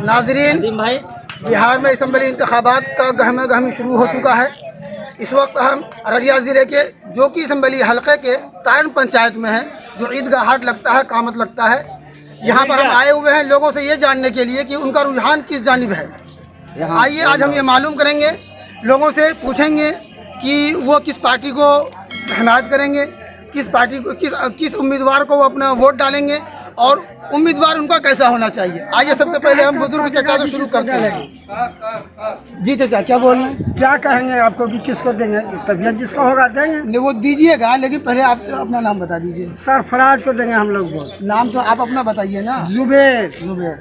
नाजरीन, बिहार में असम्बली इंतखाबात का गहमा गहमी शुरू हो चुका है। इस वक्त हम अररिया ज़िले के जो कि असम्बली हलके के तारण पंचायत में हैं, जो ईदगाह हाट लगता है, कामत लगता है। यहाँ पर हम आए हुए हैं लोगों से ये जानने के लिए कि उनका रुझान किस जानिब है। आइए आज हम ये मालूम करेंगे, लोगों से पूछेंगे कि वो किस पार्टी को हिमायत करेंगे, किस पार्टी को किस उम्मीदवार को वो अपना वोट डालेंगे और उम्मीदवार उनका कैसा होना चाहिए। आइए सबसे पहले हम बुजुर्ग चचा से शुरू करते हैं। जी चचा, क्या बोल रहे हैं? क्या कहेंगे आपको कि किसको देंगे? तबीयत जिसका होगा देंगे। नहीं, वो दीजिएगा, लेकिन पहले आप अपना नाम बता दीजिए। सरफराज को देंगे हम लोग वोट। नाम तो आप अपना बताइए ना। जुबेर। जुबेर।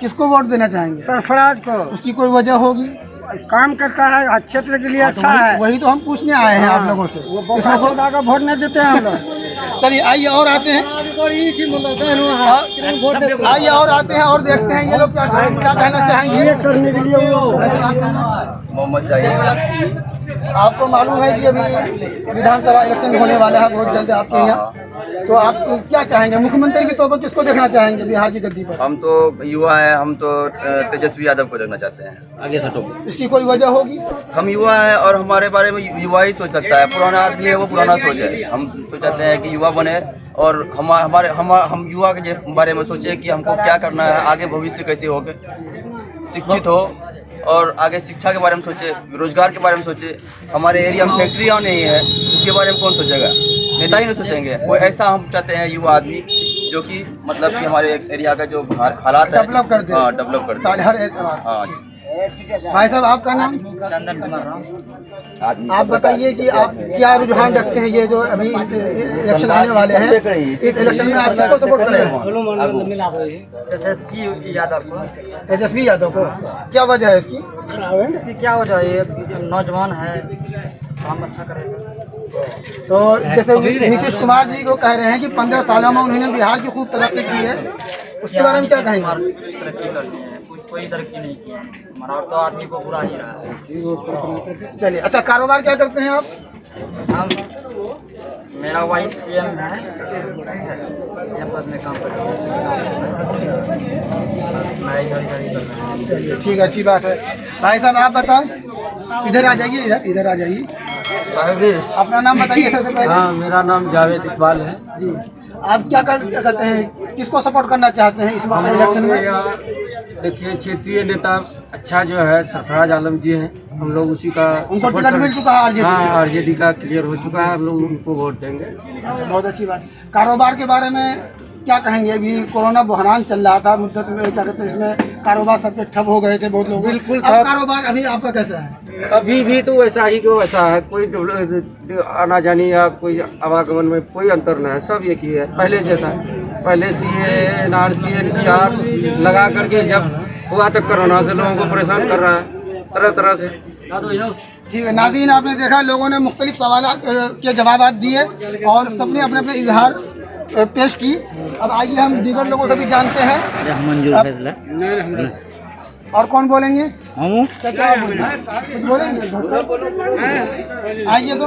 किसको वोट देना चाहेंगे? सरफराज को। उसकी कोई वजह होगी? काम करता है, क्षेत्र के लिए अच्छा है। वही तो हम पूछने आए हैं आप लोगों से। वो का वोट नहीं देते हैं हम लोग। चलिए आइए और आते हैं, आइए और आते हैं और देखते हैं ये लोग क्या कहना चाहेंगे। ये करने के लिए वो मोहम्मद जाहिद। आपको मालूम है कि अभी विधानसभा इलेक्शन होने वाला है बहुत जल्द आपके यहाँ, तो आप क्या चाहेंगे? मुख्यमंत्री के तौर पर किसको देखना चाहेंगे बिहार की गद्दी पर? हम तो युवा हैं, हम तो तेजस्वी यादव को देखना चाहते हैं। आगे सटो। इसकी कोई वजह होगी? हम युवा हैं और हमारे बारे में युवा ही सोच सकता है। पुराना आदमी है, वो पुराना सोच है। हम तो चाहते हैं कि युवा बने और हम युवा के बारे में सोचे कि हमको क्या करना है, आगे भविष्य कैसे हो, शिक्षित हो और आगे शिक्षा के बारे में सोचे, रोजगार के बारे में सोचे। हमारे एरिया में फैक्ट्रियाँ नहीं है, उसके बारे में कौन सोचेगा? नेता ही नहीं सोचेंगे। कोई ऐसा हम चाहते हैं युवा आदमी जो कि मतलब कि हमारे एरिया का जो हालात है डेवलप कर दे। हाँ, डेवलप कर दे। हर एतबार से। हाँ। भाई साहब, आपका नाम? चंदन कुमार। आप बताइए कि आप क्या रुझान रखते हैं ये जो अभी इलेक्शन आने वाले हैं, इस इलेक्शन में आप किसको सपोर्ट कर रहे हैं? तेजस्वी यादव को। क्या वजह है इसकी? इसकी क्या वजह है? ये नौजवान है, काम अच्छा करेगा। तो जैसे नीतीश कुमार जी को कह रहे हैं कि 15 सालों में उन्होंने बिहार की खूब तरक्की की है, उसके बारे में क्या कहेंगे? तरक्की कर ली है, कोई तरक्की नहीं की है हमारा, तो आदमी को बुरा ही रहा है। चलिए, अच्छा कारोबार क्या करते हैं आप? हम मेरा वाइफ सीएम है, सीएम पद में काम करती है। बस मैं इधर ही कर रहा हूं। चलिए ठीक है, अच्छी बात है। भाई साहब आप बताओ, इधर आ जाइए, इधर आ जाइए। अपना नाम बताइए सबसे पहले। हाँ, मेरा नाम जावेद इकबाल है जी। आप क्या कहते हैं, किसको सपोर्ट करना चाहते हैं इस बार इलेक्शन में? देखिए, क्षेत्रीय नेता अच्छा जो है सरफराज आलम जी हैं, हम लोग उसी का उनको टिकट मिल चुका है आरजेडी से? हाँ, आरजेडी का क्लियर हो चुका है, हम लोग उनको वोट देंगे। अच्छा, बहुत अच्छी बात। कारोबार के बारे में क्या कहेंगे? अभी कोरोना बहरान चल रहा था मुद्दत में, क्या कहते हैं, इसमें कारोबार सबके ठप हो गए थे बहुत लोग। बिल्कुल। अब कारोबार अभी आपका कैसा है? अभी भी तो वैसा ही को वैसा है, कोई आना जानी या कोई आवागमन में कोई अंतर नहीं है, सब एक ही है, पहले जैसा है। पहले सीए एनआरसी एनपीआर लगा करके जब हुआ तो कोरोना से लोगों को परेशान कर रहा है तरह तरह से। ठीक है नाज़रीन, आपने देखा लोगों ने मुख्तलिफ सवाल के जवाब दिए और सबने अपने अपने इजहार पेश की। अब आइए हम दीगर लोगों से भी जानते हैं। और कौन बोलेंगे? क्या बोलेंगे? आइए तो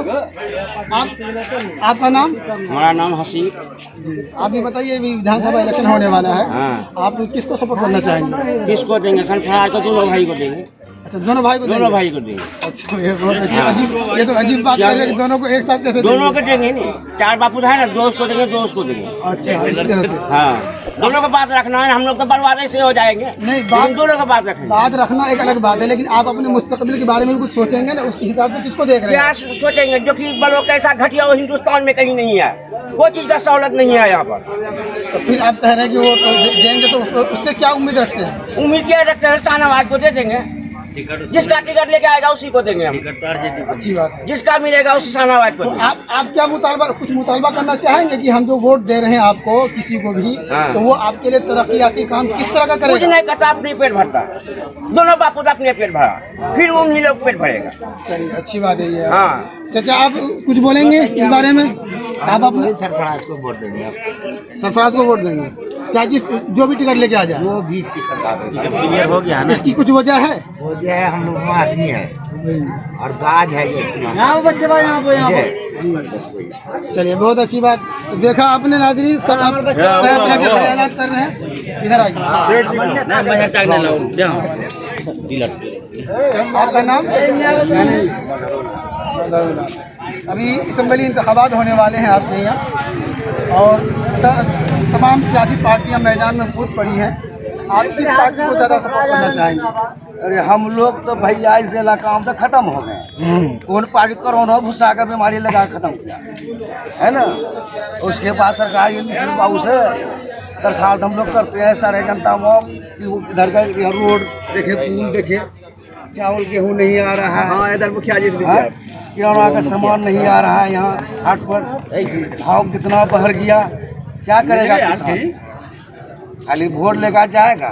आपका नाम? हमारा नाम हसीब। आप भी बताइए, विधानसभा इलेक्शन होने वाला है। हाँ। आप किसको सपोर्ट करना चाहेंगे? किसको देंगे? सरफराज को, दोनों भाई को देंगे। अच्छा, दोनों भाई को दोनों भाई को देंगे। अच्छा, ये बहुत अजीब, ये तो अजीब बात है कि दोनों को एक साथ कैसे दोनों को देंगे नहीं, चार बापू है ना, दोस्त को देंगे, दोस्त को देंगे। अच्छा, इस तरह से। हाँ, दोनों को बात रखना है, हम लोग तो बर्बाद से हो जाएंगे। नहीं, बात दोनों को बात रखेंगे। बात रखना एक अलग बात है, लेकिन आप अपने मुस्तकबिल के बारे में भी कुछ सोचेंगे ना, उसके हिसाब से किसको देख रहे हैं? क्या सोचेंगे? जो कि बड़ों कैसा घटिया वो हिंदुस्तान में कहीं नहीं है, वो चीज का सहूलत नहीं है यहाँ पर। तो फिर आप कह रहे हैं कि वो देंगे, तो उससे क्या उम्मीद रखते हैं? उम्मीद क्या रखते हैं? शाहनवाज को दे देंगे, जिसका टिकट लेके आएगा उसी को देंगे हम। अच्छी बात है। जिसका मिलेगा उसी शाहनवाज को तो देंगे। आप क्या कुछ मुतालबा करना चाहेंगे कि हम जो वोट दे रहे हैं आपको, किसी को भी, हाँ। तो वो आपके लिए तरक्याती काम किस तरह का कुछ करेगा? नहीं करता, अपने पेट भरता। दोनों बापू तो अपने पेट भरा, फिर उन्हीं लोग पेट भरेगा। चलिए, अच्छी बात है ये। हाँ, चाचा आप कुछ बोलेंगे इस बारे में? आप अपने सरफराज को वोट देंगे। सरफराज को वोट देंगे। चाहे जिस जो भी टिकट लेके आ जाए, जो भी टिकट आवे क्लियर हो गया ना। इसकी कुछ वजह है? वो जो है हम लोग में आदमी है और गाज है ये यहाँ बच्चे भाई यहाँ पे बस वही। चलिए बहुत अच्छी बात। तो देखा आपने नाजरीन, सब तरह तरह के ख्यालात कर रहे हैं। इधर आइए, आपका नाम? अभी असम्बली इंतखाबात होने वाले हैं आपके यहाँ और तमाम सियासी पार्टियां मैदान में कूद पड़ी हैं। आप किस पार्टी को ज़्यादा सपोर्ट करना चाहेंगे? अरे हम लोग तो भैया इस इलाका में तो खत्म हो गए। कौन पार्टी कोरोना भूसा का बीमारी लगा खत्म किया है ना। उसके बाद सरकार ये निखिल बाबू से दरखास्त हम लोग करते हैं सारे जनता में कि वो इधर का यहाँ रोड देखे, पुल देखे, चावल गेहूँ नहीं आ रहा है। हाँ, इधर मुखिया जी किराना का सामान नहीं आ रहा है। यहाँ हाट पर भाव कितना बढ़ गया, क्या करेगा किसान? खाली वोट लेकर जाएगा,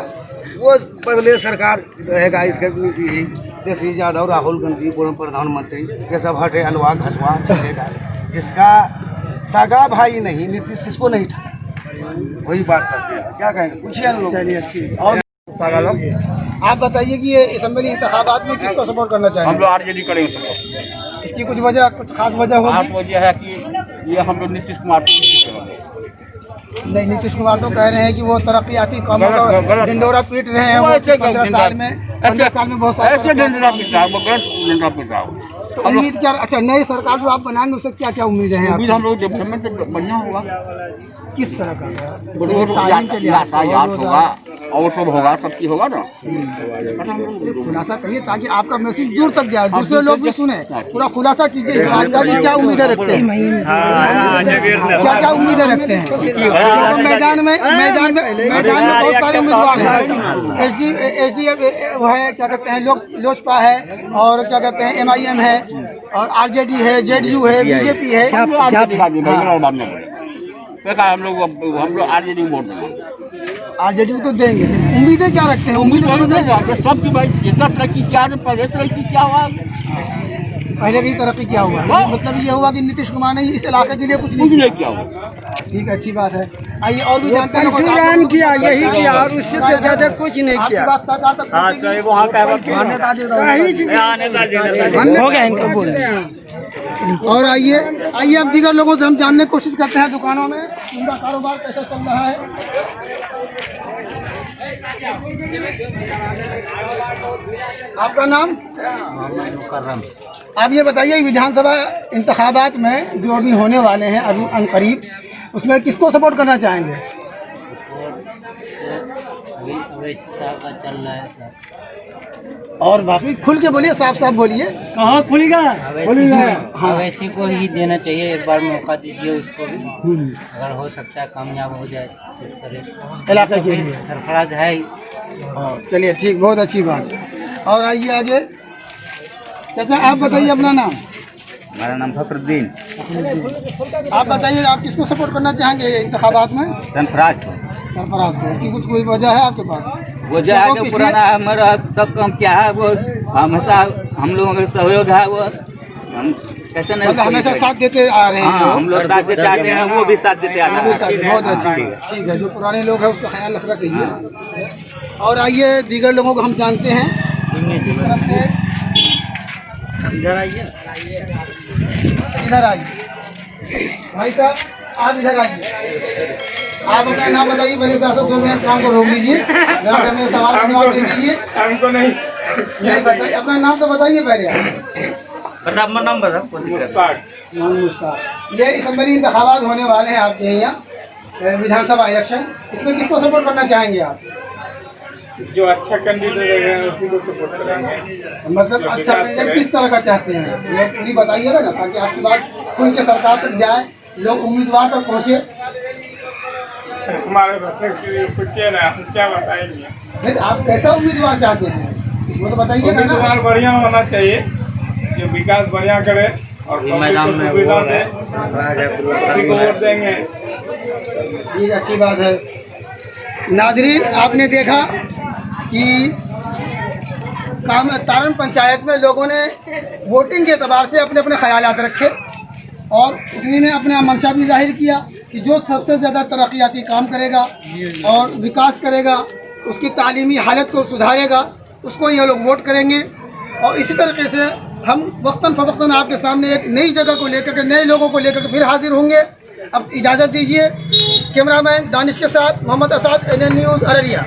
वो बदले सरकार रहेगा। इसके तेजस्वी यादव, राहुल गांधी, पूर्व प्रधानमंत्री, ये सब हटे हलवा घसवा चलेगा। जिसका सगा भाई नहीं, नीतीश किसको नहीं था, वही बात करते हैं। क्या कहेंगे, पूछिए लोग। चलिए अच्छी। और आप बताइए कि ये असम्बली इंतखाबात में किसको सपोर्ट करना हम चाहेंगे? लोग आरजेडी करेंगे सपोर्ट। इसकी कुछ वजह, कुछ खास वजह खास होगी? वजह है कि ये हम लोग नीतीश कुमार को नहीं, नीतीश कुमार तो कह रहे हैं कि वो तरक्याती कामों गलत- का गलत। डिंडोरा पीट रहे हैं। वो वो ऐसे 15 गलत साल में 15 साल में बहुत सारे ऐसे डंडा पिटा है, वो गलत डंडा पिटा है। तो उम्मीद क्या? अच्छा, नई सरकार जो आप बनाएंगे उससे क्या क्या उम्मीदें हैं उम्मीद आपकी? हम लोग डेवलपमेंट बढ़िया होगा, किस तरह का? यातायात होगा और सब होगा, सब चीज होगा ना। खुलासा करिए ताकि आपका मैसेज दूर तक जाए, दूसरे लोग भी सुने। पूरा खुलासा कीजिए इस बात का कि क्या उम्मीदें रखते हैं, क्या क्या उम्मीदें रखते हैं। तो मैदान में बहुत सारे उम्मीदवार हैं। एसडीएफ वो है, क्या कहते हैं, लोजपा है, और क्या कहते हैं MIM है, और आरजेडी है, जेडीयू है, बीजेपी है। हम लोग आरजेडी वोट देंगे। आरजेडी को तो देंगे। उम्मीदें क्या रखते हैं? उम्मीदें तो देंगे। सबकी भाई जितना तरक्की क्या है, पहले तरक्की क्या हुआ, पहले की तरक्की क्या हुआ? मतलब ये हुआ कि नीतीश कुमार ने इस इलाके के लिए कुछ कुछ नहीं नहीं क्या हुआ। ठीक है, अच्छी बात है। आइए और भी जानते हैं। किया, यही किया और उससे ज़्यादा कुछ नहीं किया। बात सरकार तक पहुंचेगी। हो गया इनको बोलने। और आइए अब दीगर लोगों से हम जानने की कोशिश करते हैं दुकानों में उनका कारोबार कैसा चल रहा है। आपका नाम? आप ये बताइए, विधानसभा इंतखाबात में जो अभी होने वाले हैं अभी अनकरीब, उसमें किसको सपोर्ट करना चाहेंगे? चल रहा है सर। और बाकी खुल के बोलिए, साफ साफ बोलिए। कहाँ खुलेगा? हाँ। अवैसी को ही देना चाहिए, एक बार मौका दीजिए उसको भी, अगर हो सकता है कामयाब हो जाए इस तरह इलाके के लिए सरफराज है ही। हाँ, चलिए ठीक, बहुत अच्छी बात। और आइए आगे। चाचा आप बताइए अपना नाम। हमारा नाम फखरुद्दीन। आप बताइए, आप किसको सपोर्ट करना चाहेंगे इंतखाबात में? सरफराज सरफराज को। इसकी कुछ कोई वजह है आपके पास? वो जो है जो पुराना हमारा सब काम क्या है, वो हमेशा हम लोगों का सहयोग है, वो हम कैसे नहीं, मतलब हमेशा साथ देते आ रहे हैं। हाँ, हम लोग साथ देते आते हैं, वो भी साथ देते आते वो भी साथ हैं। बहुत अच्छी, ठीक है। जो पुराने लोग हैं उसका ख्याल रखना चाहिए। और आइए दीगर लोगों को हम जानते हैं इस तरफ से। इधर आइए। इधर आइए भाई साहब, आप इधर आइए। आप अपना नाम बताइए। मेरे साथ 2 मिनट काम को रोक लीजिए, जरा मेरे सवाल का जवाब दे दीजिए। हमको नहीं बताइए, अपना नाम तो बताइए पहले। नाम बता। ये असम्बली इंतखाबात होने वाले हैं आपके यहाँ, विधानसभा इलेक्शन। इसमें किसको सपोर्ट करना चाहेंगे आप? जो अच्छा कैंडिडेट है उसी को सपोर्ट करेंगे। मतलब अच्छा कैंडिडेट किस तरह का चाहते हैं, ये पूरी बताइएगा ना, ताकि आपकी बात खुल के सरकार तक जाए, लोग उम्मीदवार तक पहुँचे। हमारे पूछिए ना, हम क्या बताएंगे। नहीं, आप कैसा उम्मीदवार चाहते हैं वो तो बताइएगा ना। उम्मीदवार बढ़िया होना चाहिए, जो विकास बढ़िया करे और मैदान में सुविधा दे, उसी को वोट देंगे। ये अच्छी बात है। नाजरीन, आपने देखा कि तारण पंचायत में लोगों ने वोटिंग के एतबार से अपने अपने ख्यालात रखे और उन्हीं ने अपना मंशा भी जाहिर किया कि जो सबसे ज़्यादा तरक्याती काम करेगा और विकास करेगा, उसकी तालीमी हालत को सुधारेगा, उसको ये लोग वोट करेंगे। और इसी तरीके से हम वक्तन फ़वक्तन आपके सामने एक नई जगह को लेकर के, नए लोगों को लेकर के फिर हाजिर होंगे। अब इजाज़त दीजिए। कैमरामैन दानिश के साथ मोहम्मद असाद, NN न्यूज़ अररिया।